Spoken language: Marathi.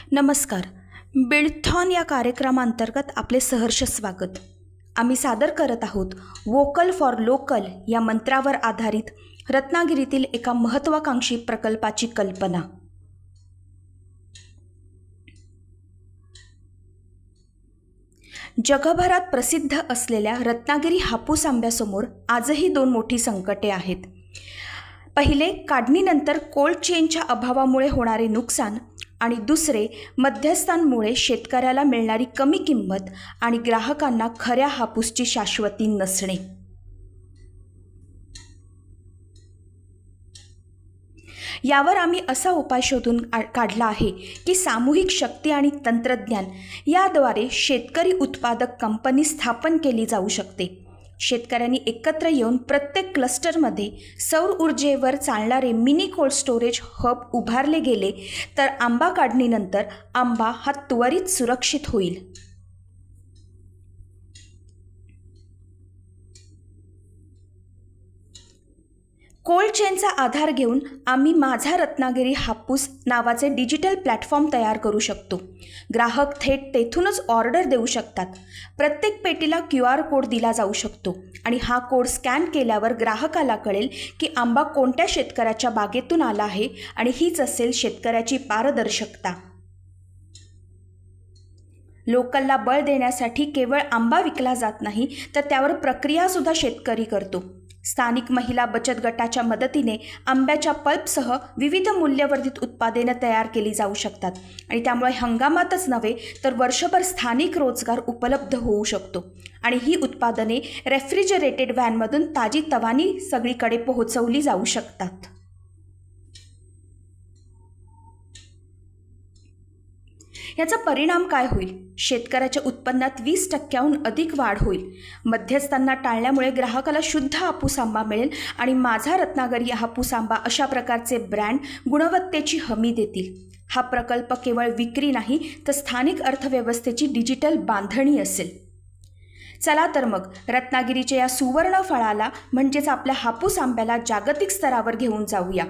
नमस्कार. बिल्डथॉन या कार्यक्रमांतर्गत आपले सहर्ष स्वागत. आम्ही सादर करत आहोत वोकल फॉर लोकल या मंत्रावर आधारित रत्नागिरीतील एका महत्त्वाकांक्षी प्रकल्पाची कल्पना. जगभरात प्रसिद्ध असलेल्या रत्नागिरी हापूस आंब्यासमोर आजही दोन मोठी संकटे आहेत. पहिले, काढणीनंतर कोल्ड चेनच्या अभावामुळे होणारे नुकसान, आणि दुसरे, मध्यस्थांमुळे शेतकऱ्याला मिळणारी कमी किंमत आणि ग्राहकांना खऱ्या हापूसची शाश्वती नसणे. यावर आम्ही असा उपाय शोधून काढला आहे की सामूहिक शक्ती आणि तंत्रज्ञान याद्वारे शेतकरी उत्पादक कंपनी स्थापन केली जाऊ शकते. शेतकऱ्यांनी एकत्र येऊन प्रत्येक क्लस्टरमध्ये सौर ऊर्जेवर चालणारे मिनी कोल्ड स्टोरेज हब उभारले गेले तर आंबा काढणीनंतर आंबा हा त्वरित सुरक्षित होईल. कोल्ड चेनचा आधार घेऊन आम्ही माझा रत्नागिरी हापूस नावाचे डिजिटल प्लॅटफॉर्म तयार करू शकतो. ग्राहक थेट तेथूनच ऑर्डर देऊ शकतात. प्रत्येक पेटीला QR कोड दिला जाऊ शकतो आणि हा कोड स्कॅन केल्यावर ग्राहकाला कळेल की आंबा कोणत्या शेतकऱ्याच्या बागेतून आला आहे आणि हीच असेल शेतकऱ्याची पारदर्शकता. लोकलला बळ देण्यासाठी केवळ आंबा विकला जात नाही तर त्यावर प्रक्रियासुद्धा शेतकरी करतो. स्थानिक महिला बचत गटाच्या मदतीने आंब्याच्या पल्पसह विविध मूल्यवर्धित उत्पादने तयार केली जाऊ शकतात आणि त्यामुळे हंगामातच नव्हे तर वर्षभर स्थानिक रोजगार उपलब्ध होऊ शकतो आणि ही उत्पादने रेफ्रिजरेटेड व्हॅनमधून ताजीतवानी सगळीकडे पोहोचवली जाऊ शकतात. याचा परिणाम काय होईल? शेतकऱ्याच्या उत्पन्नात 20% अधिक वाढ होईल. मध्यस्थांना टाळल्यामुळे ग्राहकाला शुद्ध हापूस आंबा मिळेल आणि माझा रत्नागिरी हापूस आंबा अशा प्रकारचे ब्रँड गुणवत्तेची हमी देतील. हा प्रकल्प केवळ विक्री नाही तर स्थानिक अर्थव्यवस्थेची डिजिटल बांधणी असेल. चला तर मग रत्नागिरीच्या या सुवर्ण फळाला म्हणजेच आपल्या हापूस आंब्याला जागतिक स्तरावर घेऊन जाऊया.